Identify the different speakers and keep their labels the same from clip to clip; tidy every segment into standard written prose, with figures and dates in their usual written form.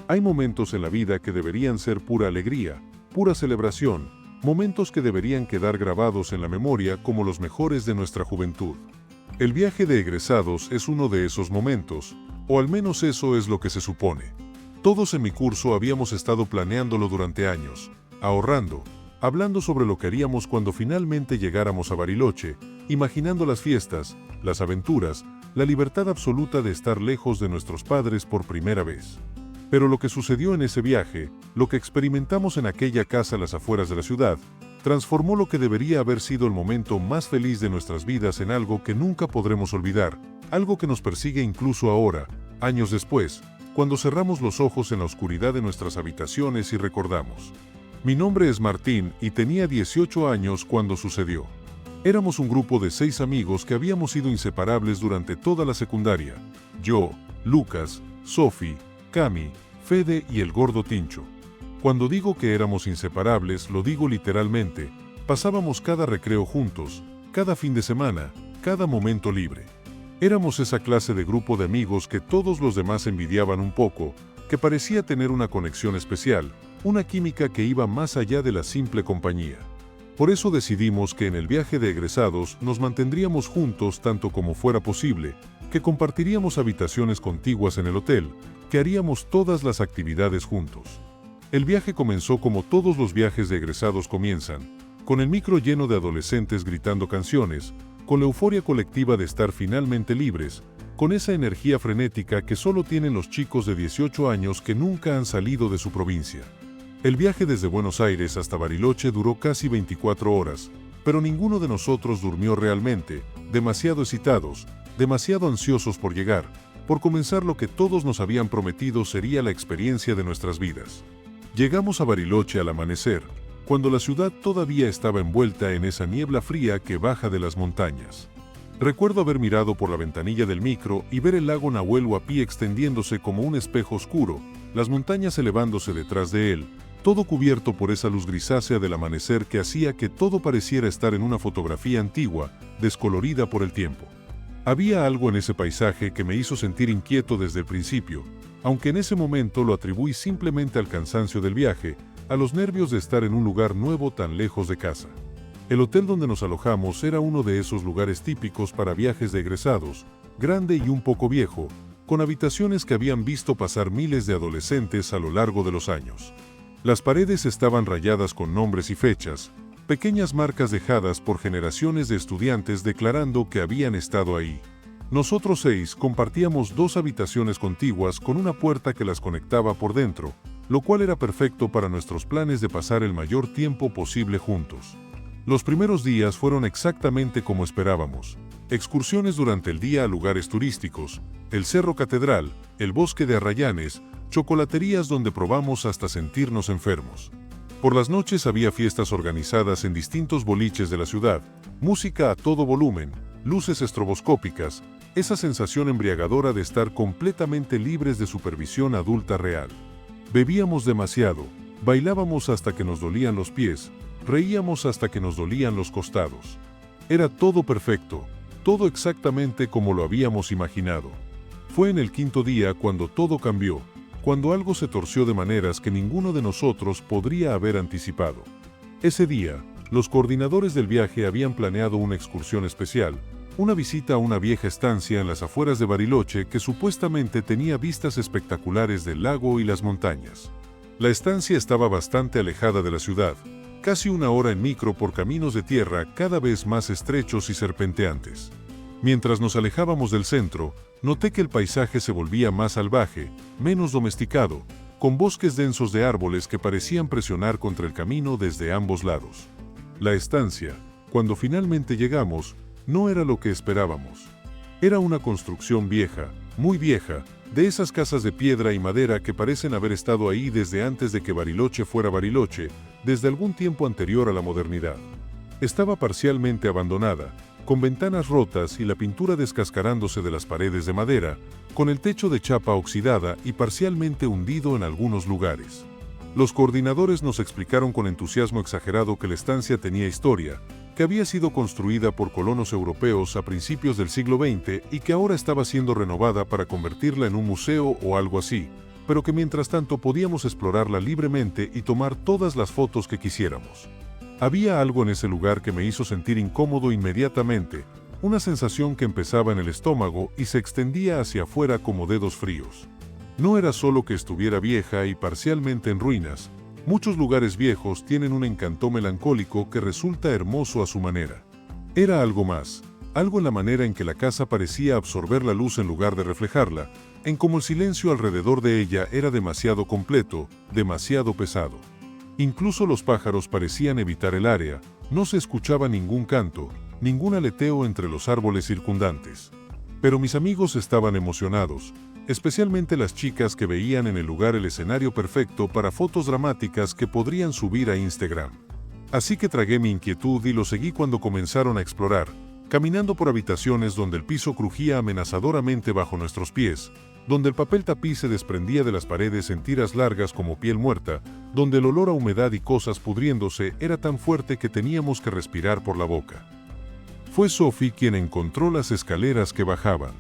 Speaker 1: Hay momentos en la vida que deberían ser pura alegría, pura celebración, momentos que deberían quedar grabados en la memoria como los mejores de nuestra juventud. El viaje de egresados es uno de esos momentos, o al menos eso es lo que se supone. Todos en mi curso habíamos estado planeándolo durante años, ahorrando, hablando sobre lo que haríamos cuando finalmente llegáramos a Bariloche, imaginando las fiestas, las aventuras, la libertad absoluta de estar lejos de nuestros padres por primera vez. Pero lo que sucedió en ese viaje, lo que experimentamos en aquella casa a las afueras de la ciudad, transformó lo que debería haber sido el momento más feliz de nuestras vidas en algo que nunca podremos olvidar, algo que nos persigue incluso ahora, años después, cuando cerramos los ojos en la oscuridad de nuestras habitaciones y recordamos. Mi nombre es Martín y tenía 18 años cuando sucedió. Éramos un grupo de 6 amigos que habíamos sido inseparables durante toda la secundaria. Yo, Lucas, Sofi, Cami, Fede y el gordo Tincho. Cuando digo que éramos inseparables, lo digo literalmente. Pasábamos cada recreo juntos, cada fin de semana, cada momento libre. Éramos esa clase de grupo de amigos que todos los demás envidiaban un poco, que parecía tener una conexión especial, una química que iba más allá de la simple compañía. Por eso decidimos que en el viaje de egresados nos mantendríamos juntos tanto como fuera posible, que compartiríamos habitaciones contiguas en el hotel, que haríamos todas las actividades juntos. El viaje comenzó como todos los viajes de egresados comienzan, con el micro lleno de adolescentes gritando canciones, con la euforia colectiva de estar finalmente libres, con esa energía frenética que solo tienen los chicos de 18 años que nunca han salido de su provincia. El viaje desde Buenos Aires hasta Bariloche duró casi 24 horas, pero ninguno de nosotros durmió realmente, demasiado excitados, demasiado ansiosos por llegar, por comenzar lo que todos nos habían prometido sería la experiencia de nuestras vidas. Llegamos a Bariloche al amanecer, cuando la ciudad todavía estaba envuelta en esa niebla fría que baja de las montañas. Recuerdo haber mirado por la ventanilla del micro y ver el lago Nahuel Huapi extendiéndose como un espejo oscuro, las montañas elevándose detrás de él, todo cubierto por esa luz grisácea del amanecer que hacía que todo pareciera estar en una fotografía antigua, descolorida por el tiempo. Había algo en ese paisaje que me hizo sentir inquieto desde el principio, aunque en ese momento lo atribuí simplemente al cansancio del viaje, a los nervios de estar en un lugar nuevo tan lejos de casa. El hotel donde nos alojamos era uno de esos lugares típicos para viajes de egresados, grande y un poco viejo, con habitaciones que habían visto pasar miles de adolescentes a lo largo de los años. Las paredes estaban rayadas con nombres y fechas, pequeñas marcas dejadas por generaciones de estudiantes declarando que habían estado ahí. Nosotros 6 compartíamos 2 habitaciones contiguas con una puerta que las conectaba por dentro, lo cual era perfecto para nuestros planes de pasar el mayor tiempo posible juntos. Los primeros días fueron exactamente como esperábamos. Excursiones durante el día a lugares turísticos, el Cerro Catedral, el Bosque de Arrayanes, chocolaterías donde probamos hasta sentirnos enfermos. Por las noches había fiestas organizadas en distintos boliches de la ciudad, música a todo volumen, luces estroboscópicas, esa sensación embriagadora de estar completamente libres de supervisión adulta real. Bebíamos demasiado, bailábamos hasta que nos dolían los pies, reíamos hasta que nos dolían los costados. Era todo perfecto, todo exactamente como lo habíamos imaginado. Fue en el 5.º día cuando todo cambió, cuando algo se torció de maneras que ninguno de nosotros podría haber anticipado. Ese día, los coordinadores del viaje habían planeado una excursión especial, una visita a una vieja estancia en las afueras de Bariloche que supuestamente tenía vistas espectaculares del lago y las montañas. La estancia estaba bastante alejada de la ciudad, casi 1 hora en micro por caminos de tierra cada vez más estrechos y serpenteantes. Mientras nos alejábamos del centro, noté que el paisaje se volvía más salvaje, menos domesticado, con bosques densos de árboles que parecían presionar contra el camino desde ambos lados. La estancia, cuando finalmente llegamos, no era lo que esperábamos. Era una construcción vieja, muy vieja, de esas casas de piedra y madera que parecen haber estado ahí desde antes de que Bariloche fuera Bariloche, desde algún tiempo anterior a la modernidad. Estaba parcialmente abandonada, con ventanas rotas y la pintura descascarándose de las paredes de madera, con el techo de chapa oxidada y parcialmente hundido en algunos lugares. Los coordinadores nos explicaron con entusiasmo exagerado que la estancia tenía historia, que había sido construida por colonos europeos a principios del siglo XX y que ahora estaba siendo renovada para convertirla en un museo o algo así, pero que mientras tanto podíamos explorarla libremente y tomar todas las fotos que quisiéramos. Había algo en ese lugar que me hizo sentir incómodo inmediatamente, una sensación que empezaba en el estómago y se extendía hacia afuera como dedos fríos. No era solo que estuviera vieja y parcialmente en ruinas. Muchos lugares viejos tienen un encanto melancólico que resulta hermoso a su manera. Era algo más, algo en la manera en que la casa parecía absorber la luz en lugar de reflejarla, en cómo el silencio alrededor de ella era demasiado completo, demasiado pesado. Incluso los pájaros parecían evitar el área, no se escuchaba ningún canto, ningún aleteo entre los árboles circundantes. Pero mis amigos estaban emocionados, especialmente las chicas que veían en el lugar el escenario perfecto para fotos dramáticas que podrían subir a Instagram. Así que tragué mi inquietud y lo seguí cuando comenzaron a explorar, caminando por habitaciones donde el piso crujía amenazadoramente bajo nuestros pies, donde el papel tapiz se desprendía de las paredes en tiras largas como piel muerta, donde el olor a humedad y cosas pudriéndose era tan fuerte que teníamos que respirar por la boca. Fue Sophie quien encontró las escaleras que bajaban.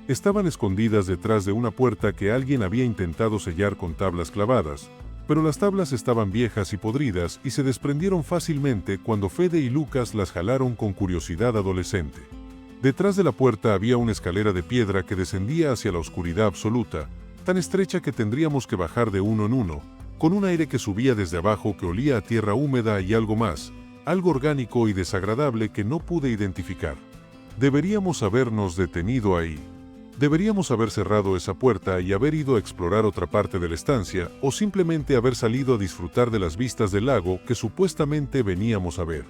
Speaker 1: Estaban escondidas detrás de una puerta que alguien había intentado sellar con tablas clavadas, pero las tablas estaban viejas y podridas y se desprendieron fácilmente cuando Fede y Lucas las jalaron con curiosidad adolescente. Detrás de la puerta había una escalera de piedra que descendía hacia la oscuridad absoluta, tan estrecha que tendríamos que bajar de uno en uno, con un aire que subía desde abajo que olía a tierra húmeda y algo más, algo orgánico y desagradable que no pude identificar. Deberíamos habernos detenido ahí. Deberíamos haber cerrado esa puerta y haber ido a explorar otra parte de la estancia, o simplemente haber salido a disfrutar de las vistas del lago que supuestamente veníamos a ver.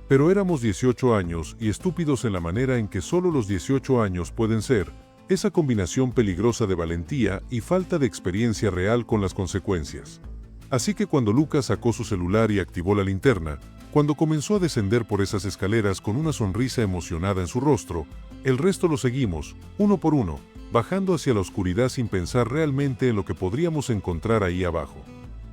Speaker 1: Pero éramos 18 años y estúpidos en la manera en que solo los 18 años pueden ser, esa combinación peligrosa de valentía y falta de experiencia real con las consecuencias. Así que cuando Lucas sacó su celular y activó la linterna, cuando comenzó a descender por esas escaleras con una sonrisa emocionada en su rostro, el resto lo seguimos, uno por uno, bajando hacia la oscuridad sin pensar realmente en lo que podríamos encontrar ahí abajo.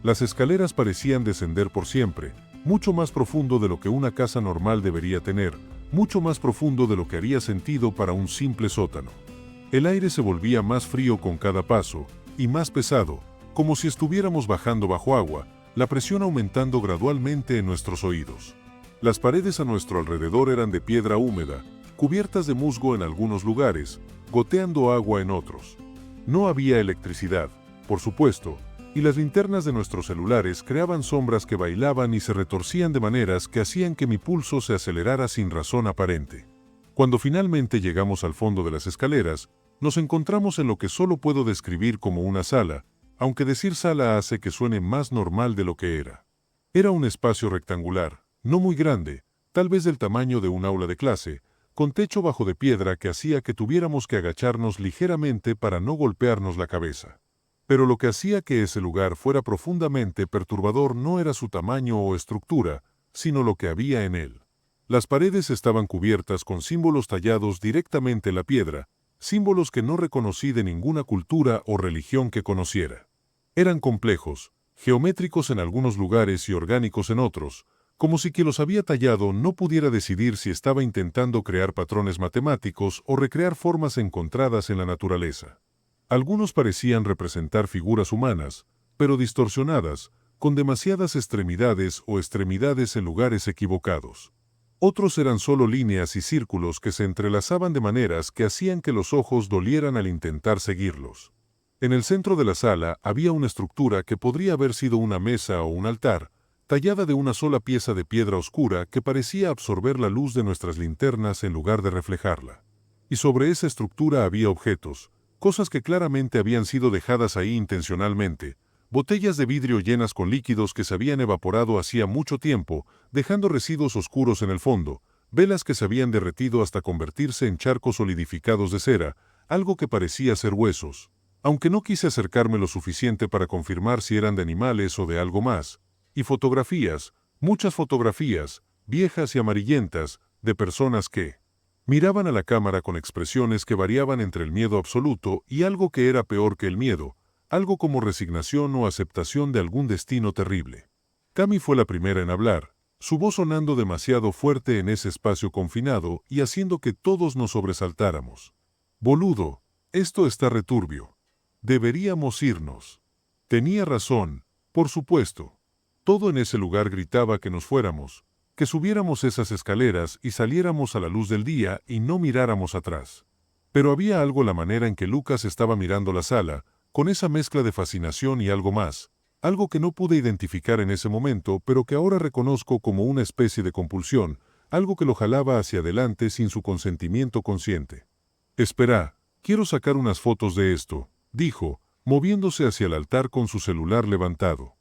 Speaker 1: Las escaleras parecían descender por siempre, mucho más profundo de lo que una casa normal debería tener, mucho más profundo de lo que haría sentido para un simple sótano. El aire se volvía más frío con cada paso, y más pesado, como si estuviéramos bajando bajo agua, la presión aumentando gradualmente en nuestros oídos. Las paredes a nuestro alrededor eran de piedra húmeda, cubiertas de musgo en algunos lugares, goteando agua en otros. No había electricidad, por supuesto, y las linternas de nuestros celulares creaban sombras que bailaban y se retorcían de maneras que hacían que mi pulso se acelerara sin razón aparente. Cuando finalmente llegamos al fondo de las escaleras, nos encontramos en lo que solo puedo describir como una sala, aunque decir sala hace que suene más normal de lo que era. Era un espacio rectangular, no muy grande, tal vez del tamaño de un aula de clase, con techo bajo de piedra que hacía que tuviéramos que agacharnos ligeramente para no golpearnos la cabeza. Pero lo que hacía que ese lugar fuera profundamente perturbador no era su tamaño o estructura, sino lo que había en él. Las paredes estaban cubiertas con símbolos tallados directamente en la piedra, símbolos que no reconocí de ninguna cultura o religión que conociera. Eran complejos, geométricos en algunos lugares y orgánicos en otros, como si quien los había tallado no pudiera decidir si estaba intentando crear patrones matemáticos o recrear formas encontradas en la naturaleza. Algunos parecían representar figuras humanas, pero distorsionadas, con demasiadas extremidades o extremidades en lugares equivocados. Otros eran solo líneas y círculos que se entrelazaban de maneras que hacían que los ojos dolieran al intentar seguirlos. En el centro de la sala había una estructura que podría haber sido una mesa o un altar, tallada de una sola pieza de piedra oscura que parecía absorber la luz de nuestras linternas en lugar de reflejarla. Y sobre esa estructura había objetos, cosas que claramente habían sido dejadas ahí intencionalmente, botellas de vidrio llenas con líquidos que se habían evaporado hacía mucho tiempo, dejando residuos oscuros en el fondo, velas que se habían derretido hasta convertirse en charcos solidificados de cera, algo que parecía ser huesos. Aunque no quise acercarme lo suficiente para confirmar si eran de animales o de algo más, y fotografías, muchas fotografías, viejas y amarillentas, de personas que miraban a la cámara con expresiones que variaban entre el miedo absoluto y algo que era peor que el miedo, algo como resignación o aceptación de algún destino terrible. Cami fue la primera en hablar, su voz sonando demasiado fuerte en ese espacio confinado y haciendo que todos nos sobresaltáramos. «Boludo, esto está returbio. Deberíamos irnos. Tenía razón, por supuesto. Todo en ese lugar gritaba que nos fuéramos, que subiéramos esas escaleras y saliéramos a la luz del día y no miráramos atrás. Pero había algo en la manera en que Lucas estaba mirando la sala, con esa mezcla de fascinación y algo más, algo que no pude identificar en ese momento, pero que ahora reconozco como una especie de compulsión, algo que lo jalaba hacia adelante sin su consentimiento consciente. «Espera, quiero sacar unas fotos de esto», dijo, moviéndose hacia el altar con su celular levantado.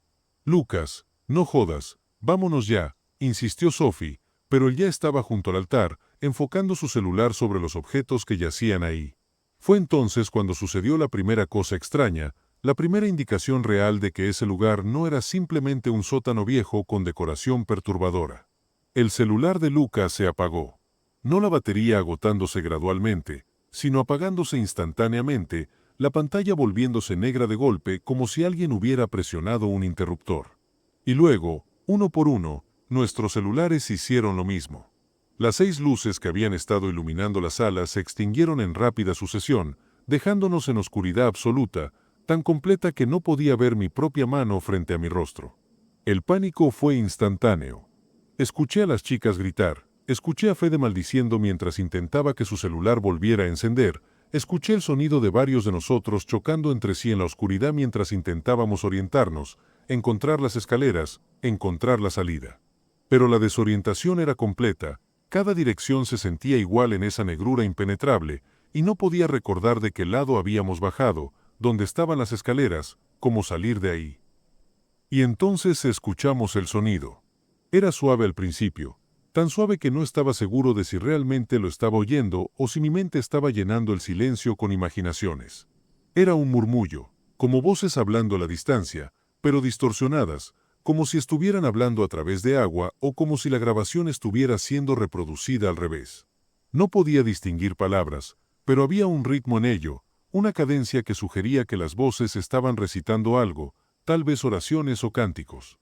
Speaker 1: «Lucas, no jodas, vámonos ya», insistió Sophie, pero él ya estaba junto al altar, enfocando su celular sobre los objetos que yacían ahí. Fue entonces cuando sucedió la primera cosa extraña, la primera indicación real de que ese lugar no era simplemente un sótano viejo con decoración perturbadora. El celular de Lucas se apagó. No la batería agotándose gradualmente, sino apagándose instantáneamente, la pantalla volviéndose negra de golpe como si alguien hubiera presionado un interruptor. Y luego, uno por uno, nuestros celulares hicieron lo mismo. Las 6 luces que habían estado iluminando la sala se extinguieron en rápida sucesión, dejándonos en oscuridad absoluta, tan completa que no podía ver mi propia mano frente a mi rostro. El pánico fue instantáneo. Escuché a las chicas gritar, escuché a Fede maldiciendo mientras intentaba que su celular volviera a encender, escuché el sonido de varios de nosotros chocando entre sí en la oscuridad mientras intentábamos orientarnos, encontrar las escaleras, encontrar la salida. Pero la desorientación era completa, cada dirección se sentía igual en esa negrura impenetrable, y no podía recordar de qué lado habíamos bajado, dónde estaban las escaleras, cómo salir de ahí. Y entonces escuchamos el sonido. Era suave al principio, tan suave que no estaba seguro de si realmente lo estaba oyendo o si mi mente estaba llenando el silencio con imaginaciones. Era un murmullo, como voces hablando a la distancia, pero distorsionadas, como si estuvieran hablando a través de agua o como si la grabación estuviera siendo reproducida al revés. No podía distinguir palabras, pero había un ritmo en ello, una cadencia que sugería que las voces estaban recitando algo, tal vez oraciones o cánticos.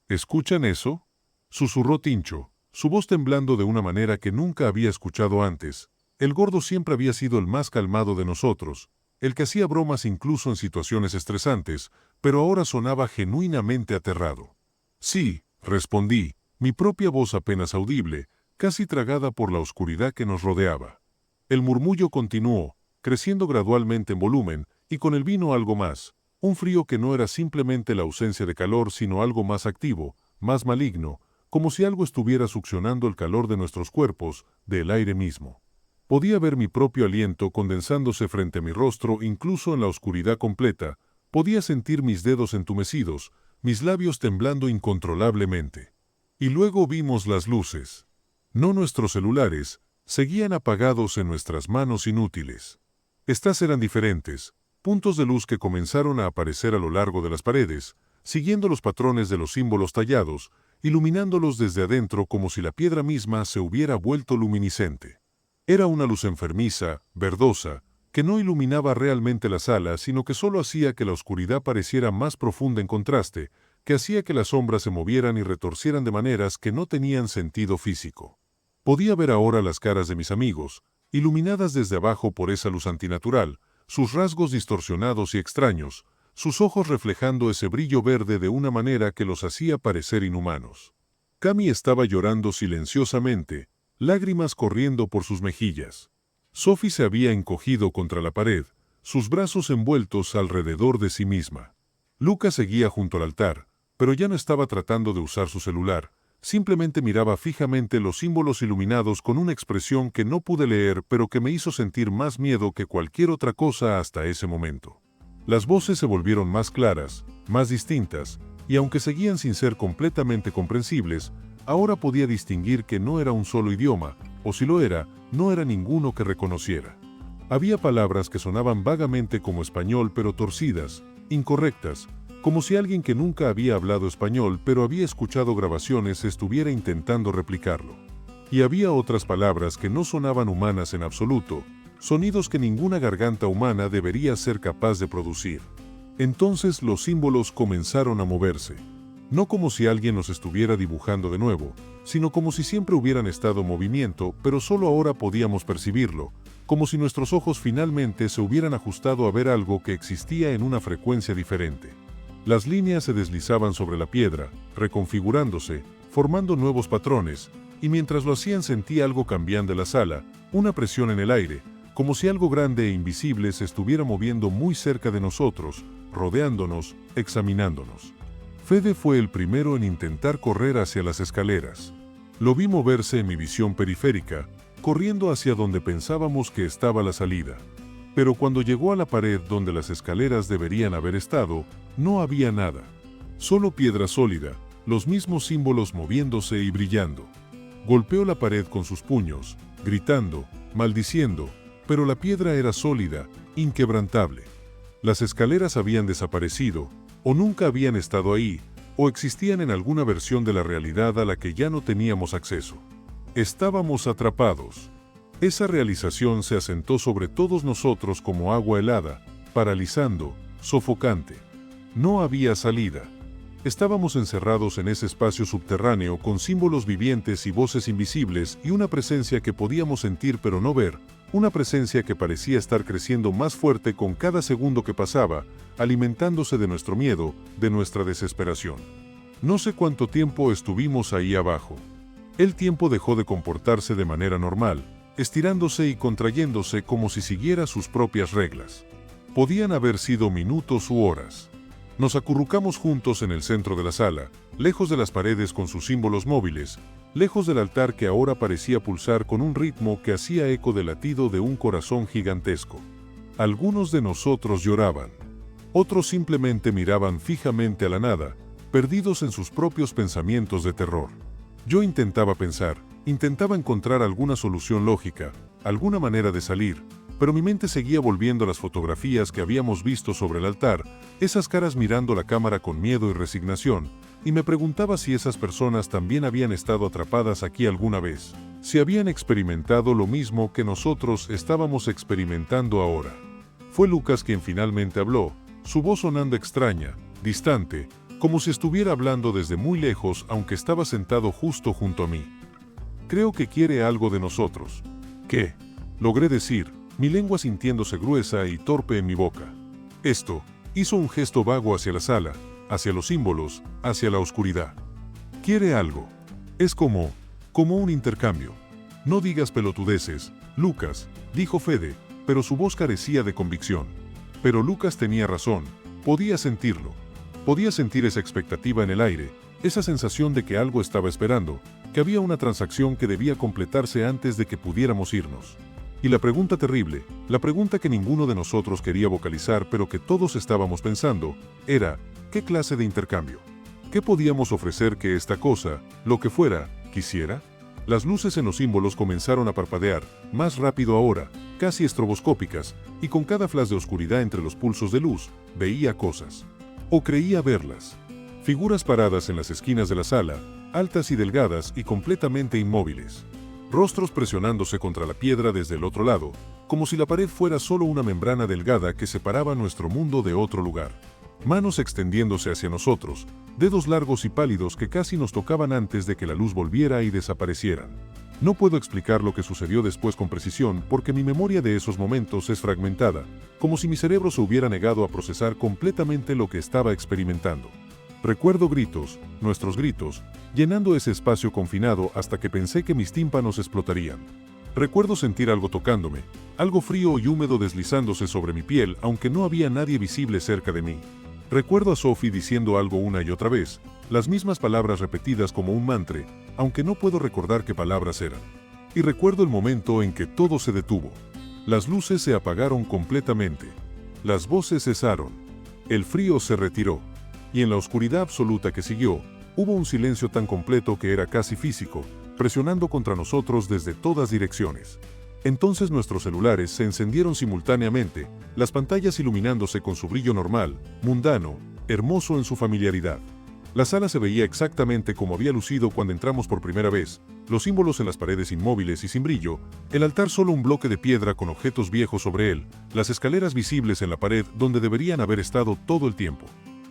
Speaker 1: ¿Escuchan eso?, susurró Tincho, su voz temblando de una manera que nunca había escuchado antes. El gordo siempre había sido el más calmado de nosotros, el que hacía bromas incluso en situaciones estresantes, pero ahora sonaba genuinamente aterrado. «Sí», respondí, mi propia voz apenas audible, casi tragada por la oscuridad que nos rodeaba. El murmullo continuó, creciendo gradualmente en volumen, y con él vino algo más, un frío que no era simplemente la ausencia de calor, sino algo más activo, más maligno, como si algo estuviera succionando el calor de nuestros cuerpos, del aire mismo. Podía ver mi propio aliento condensándose frente a mi rostro incluso en la oscuridad completa, podía sentir mis dedos entumecidos, mis labios temblando incontrolablemente. Y luego vimos las luces. No nuestros celulares, seguían apagados en nuestras manos inútiles. Estas eran diferentes, puntos de luz que comenzaron a aparecer a lo largo de las paredes, siguiendo los patrones de los símbolos tallados, iluminándolos desde adentro como si la piedra misma se hubiera vuelto luminiscente. Era una luz enfermiza, verdosa, que no iluminaba realmente la sala, sino que solo hacía que la oscuridad pareciera más profunda en contraste, que hacía que las sombras se movieran y retorcieran de maneras que no tenían sentido físico. Podía ver ahora las caras de mis amigos, iluminadas desde abajo por esa luz antinatural, sus rasgos distorsionados y extraños, sus ojos reflejando ese brillo verde de una manera que los hacía parecer inhumanos. Cami estaba llorando silenciosamente, lágrimas corriendo por sus mejillas. Sophie se había encogido contra la pared, sus brazos envueltos alrededor de sí misma. Lucas seguía junto al altar, pero ya no estaba tratando de usar su celular, simplemente miraba fijamente los símbolos iluminados con una expresión que no pude leer pero que me hizo sentir más miedo que cualquier otra cosa hasta ese momento. Las voces se volvieron más claras, más distintas, y aunque seguían sin ser completamente comprensibles, ahora podía distinguir que no era un solo idioma, o si lo era, no era ninguno que reconociera. Había palabras que sonaban vagamente como español pero torcidas, incorrectas, como si alguien que nunca había hablado español pero había escuchado grabaciones estuviera intentando replicarlo. Y había otras palabras que no sonaban humanas en absoluto, sonidos que ninguna garganta humana debería ser capaz de producir. Entonces los símbolos comenzaron a moverse. No como si alguien los estuviera dibujando de nuevo, sino como si siempre hubieran estado en movimiento, pero solo ahora podíamos percibirlo, como si nuestros ojos finalmente se hubieran ajustado a ver algo que existía en una frecuencia diferente. Las líneas se deslizaban sobre la piedra, reconfigurándose, formando nuevos patrones, y mientras lo hacían sentí algo cambiando en la sala, una presión en el aire, como si algo grande e invisible se estuviera moviendo muy cerca de nosotros, rodeándonos, examinándonos. Fede fue el primero en intentar correr hacia las escaleras. Lo vi moverse en mi visión periférica, corriendo hacia donde pensábamos que estaba la salida. Pero cuando llegó a la pared donde las escaleras deberían haber estado, no había nada. Solo piedra sólida, los mismos símbolos moviéndose y brillando. Golpeó la pared con sus puños, gritando, maldiciendo, pero la piedra era sólida, inquebrantable. Las escaleras habían desaparecido, o nunca habían estado ahí, o existían en alguna versión de la realidad a la que ya no teníamos acceso. Estábamos atrapados. Esa realización se asentó sobre todos nosotros como agua helada, paralizando, sofocante. No había salida. Estábamos encerrados en ese espacio subterráneo con símbolos vivientes y voces invisibles y una presencia que podíamos sentir pero no ver, una presencia que parecía estar creciendo más fuerte con cada segundo que pasaba, alimentándose de nuestro miedo, de nuestra desesperación. No sé cuánto tiempo estuvimos ahí abajo. El tiempo dejó de comportarse de manera normal, estirándose y contrayéndose como si siguiera sus propias reglas. Podían haber sido minutos u horas. Nos acurrucamos juntos en el centro de la sala, lejos de las paredes con sus símbolos móviles, lejos del altar que ahora parecía pulsar con un ritmo que hacía eco del latido de un corazón gigantesco. Algunos de nosotros lloraban. Otros simplemente miraban fijamente a la nada, perdidos en sus propios pensamientos de terror. Yo intentaba pensar, intentaba encontrar alguna solución lógica, alguna manera de salir, pero mi mente seguía volviendo a las fotografías que habíamos visto sobre el altar, esas caras mirando la cámara con miedo y resignación, y me preguntaba si esas personas también habían estado atrapadas aquí alguna vez, si habían experimentado lo mismo que nosotros estábamos experimentando ahora. Fue Lucas quien finalmente habló, su voz sonando extraña, distante, como si estuviera hablando desde muy lejos aunque estaba sentado justo junto a mí. Creo que quiere algo de nosotros. ¿Qué? Logré decir, mi lengua sintiéndose gruesa y torpe en mi boca. Esto, hizo un gesto vago hacia la sala, hacia los símbolos, hacia la oscuridad. Quiere algo. Es como un intercambio. No digas pelotudeces, Lucas, dijo Fede, pero su voz carecía de convicción. Pero Lucas tenía razón, podía sentirlo. Podía sentir esa expectativa en el aire, esa sensación de que algo estaba esperando, que había una transacción que debía completarse antes de que pudiéramos irnos. Y la pregunta terrible, la pregunta que ninguno de nosotros quería vocalizar pero que todos estábamos pensando, era, ¿qué clase de intercambio? ¿Qué podíamos ofrecer que esta cosa, lo que fuera, quisiera? Las luces en los símbolos comenzaron a parpadear, más rápido ahora, casi estroboscópicas, y con cada flash de oscuridad entre los pulsos de luz, veía cosas. O creía verlas. Figuras paradas en las esquinas de la sala, altas y delgadas y completamente inmóviles. Rostros presionándose contra la piedra desde el otro lado, como si la pared fuera solo una membrana delgada que separaba nuestro mundo de otro lugar. Manos extendiéndose hacia nosotros, dedos largos y pálidos que casi nos tocaban antes de que la luz volviera y desaparecieran. No puedo explicar lo que sucedió después con precisión porque mi memoria de esos momentos es fragmentada, como si mi cerebro se hubiera negado a procesar completamente lo que estaba experimentando. Recuerdo gritos, nuestros gritos, llenando ese espacio confinado hasta que pensé que mis tímpanos explotarían. Recuerdo sentir algo tocándome, algo frío y húmedo deslizándose sobre mi piel aunque no había nadie visible cerca de mí. Recuerdo a Sophie diciendo algo una y otra vez, las mismas palabras repetidas como un mantra, aunque no puedo recordar qué palabras eran. Y recuerdo el momento en que todo se detuvo. Las luces se apagaron completamente. Las voces cesaron. El frío se retiró. Y en la oscuridad absoluta que siguió, hubo un silencio tan completo que era casi físico, presionando contra nosotros desde todas direcciones. Entonces nuestros celulares se encendieron simultáneamente, las pantallas iluminándose con su brillo normal, mundano, hermoso en su familiaridad. La sala se veía exactamente como había lucido cuando entramos por primera vez, los símbolos en las paredes inmóviles y sin brillo, el altar solo un bloque de piedra con objetos viejos sobre él, las escaleras visibles en la pared donde deberían haber estado todo el tiempo.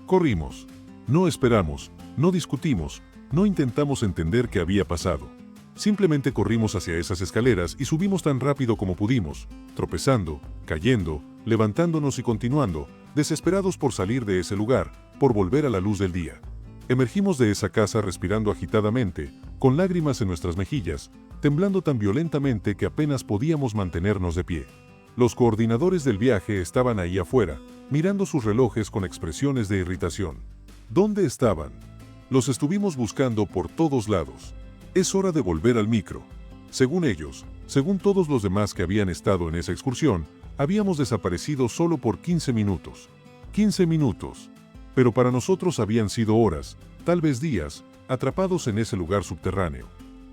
Speaker 1: Corrimos. No esperamos, no discutimos, no intentamos entender qué había pasado. Simplemente corrimos hacia esas escaleras y subimos tan rápido como pudimos, tropezando, cayendo, levantándonos y continuando, desesperados por salir de ese lugar, por volver a la luz del día. Emergimos de esa casa respirando agitadamente, con lágrimas en nuestras mejillas, temblando tan violentamente que apenas podíamos mantenernos de pie. Los coordinadores del viaje estaban ahí afuera, mirando sus relojes con expresiones de irritación. ¿Dónde estaban? Los estuvimos buscando por todos lados. Es hora de volver al micro. Según ellos, según todos los demás que habían estado en esa excursión, habíamos desaparecido solo por 15 minutos. 15 minutos. Pero para nosotros habían sido horas, tal vez días, atrapados en ese lugar subterráneo.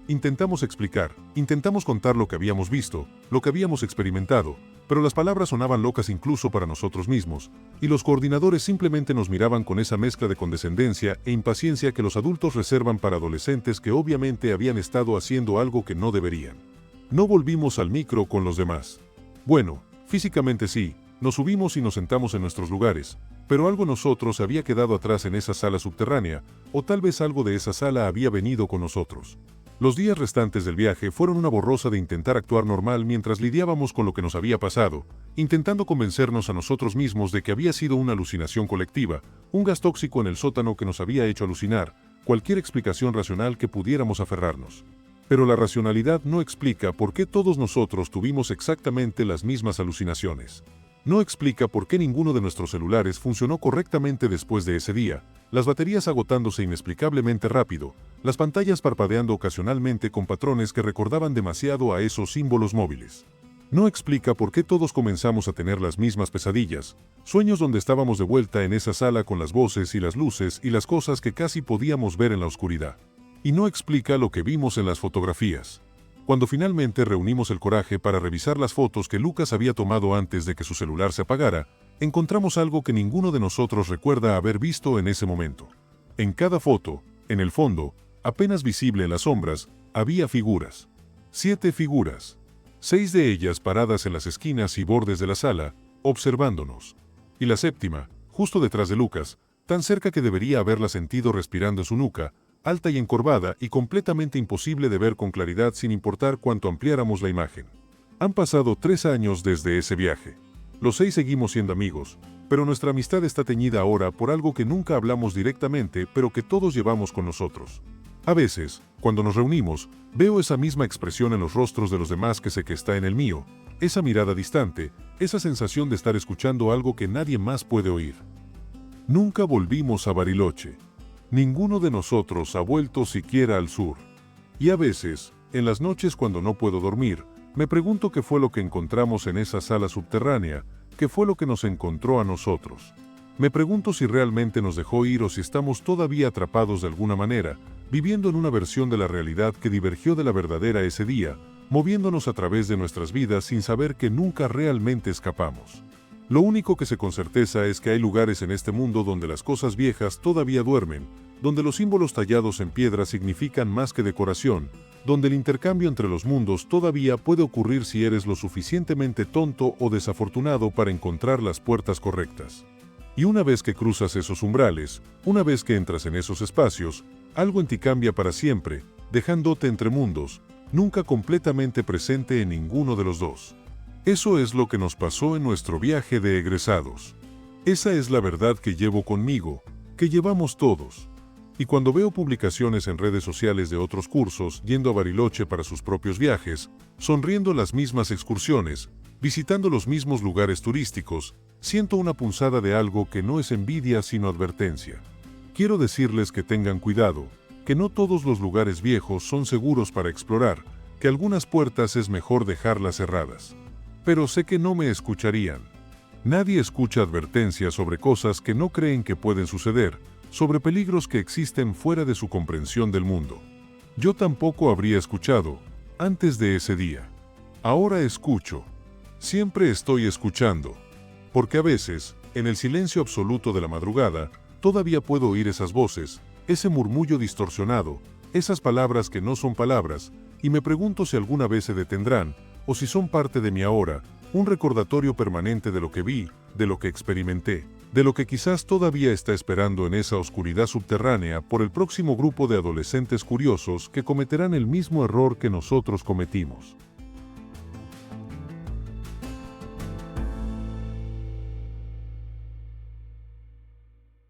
Speaker 1: Intentamos explicar, intentamos contar lo que habíamos visto, lo que habíamos experimentado, pero las palabras sonaban locas incluso para nosotros mismos, y los coordinadores simplemente nos miraban con esa mezcla de condescendencia e impaciencia que los adultos reservan para adolescentes que obviamente habían estado haciendo algo que no deberían. No volvimos al micro con los demás. Bueno, físicamente sí, nos subimos y nos sentamos en nuestros lugares, pero algo nosotros había quedado atrás en esa sala subterránea, o tal vez algo de esa sala había venido con nosotros. Los días restantes del viaje fueron una borrosa de intentar actuar normal mientras lidiábamos con lo que nos había pasado, intentando convencernos a nosotros mismos de que había sido una alucinación colectiva, un gas tóxico en el sótano que nos había hecho alucinar, cualquier explicación racional que pudiéramos aferrarnos. Pero la racionalidad no explica por qué todos nosotros tuvimos exactamente las mismas alucinaciones. No explica por qué ninguno de nuestros celulares funcionó correctamente después de ese día, las baterías agotándose inexplicablemente rápido, las pantallas parpadeando ocasionalmente con patrones que recordaban demasiado a esos símbolos móviles. No explica por qué todos comenzamos a tener las mismas pesadillas, sueños donde estábamos de vuelta en esa sala con las voces y las luces y las cosas que casi podíamos ver en la oscuridad. Y no explica lo que vimos en las fotografías. Cuando finalmente reunimos el coraje para revisar las fotos que Lucas había tomado antes de que su celular se apagara, encontramos algo que ninguno de nosotros recuerda haber visto en ese momento. En cada foto, en el fondo, apenas visible en las sombras, había figuras. 7 figuras. 6 de ellas paradas en las esquinas y bordes de la sala, observándonos. Y la séptima, justo detrás de Lucas, tan cerca que debería haberla sentido respirando en su nuca, alta y encorvada y completamente imposible de ver con claridad sin importar cuánto ampliáramos la imagen. Han pasado 3 años desde ese viaje. Los 6 seguimos siendo amigos, pero nuestra amistad está teñida ahora por algo que nunca hablamos directamente, pero que todos llevamos con nosotros. A veces, cuando nos reunimos, veo esa misma expresión en los rostros de los demás que sé que está en el mío, esa mirada distante, esa sensación de estar escuchando algo que nadie más puede oír. Nunca volvimos a Bariloche. Ninguno de nosotros ha vuelto siquiera al sur. Y a veces, en las noches cuando no puedo dormir, me pregunto qué fue lo que encontramos en esa sala subterránea, qué fue lo que nos encontró a nosotros. Me pregunto si realmente nos dejó ir o si estamos todavía atrapados de alguna manera, viviendo en una versión de la realidad que divergió de la verdadera ese día, moviéndonos a través de nuestras vidas sin saber que nunca realmente escapamos. Lo único que sé con certeza es que hay lugares en este mundo donde las cosas viejas todavía duermen, donde los símbolos tallados en piedra significan más que decoración, donde el intercambio entre los mundos todavía puede ocurrir si eres lo suficientemente tonto o desafortunado para encontrar las puertas correctas. Y una vez que cruzas esos umbrales, una vez que entras en esos espacios, algo en ti cambia para siempre, dejándote entre mundos, nunca completamente presente en ninguno de los dos. Eso es lo que nos pasó en nuestro viaje de egresados. Esa es la verdad que llevo conmigo, que llevamos todos. Y cuando veo publicaciones en redes sociales de otros cursos yendo a Bariloche para sus propios viajes, sonriendo las mismas excursiones, visitando los mismos lugares turísticos, siento una punzada de algo que no es envidia sino advertencia. Quiero decirles que tengan cuidado, que no todos los lugares viejos son seguros para explorar, que algunas puertas es mejor dejarlas cerradas. Pero sé que no me escucharían. Nadie escucha advertencias sobre cosas que no creen que pueden suceder, sobre peligros que existen fuera de su comprensión del mundo. Yo tampoco habría escuchado, antes de ese día. Ahora escucho. Siempre estoy escuchando. Porque a veces, en el silencio absoluto de la madrugada, todavía puedo oír esas voces, ese murmullo distorsionado, esas palabras que no son palabras, y me pregunto si alguna vez se detendrán, o si son parte de mi ahora, un recordatorio permanente de lo que vi, de lo que experimenté. de lo que quizás todavía está esperando en esa oscuridad subterránea por el próximo grupo de adolescentes curiosos que cometerán el mismo error que nosotros cometimos.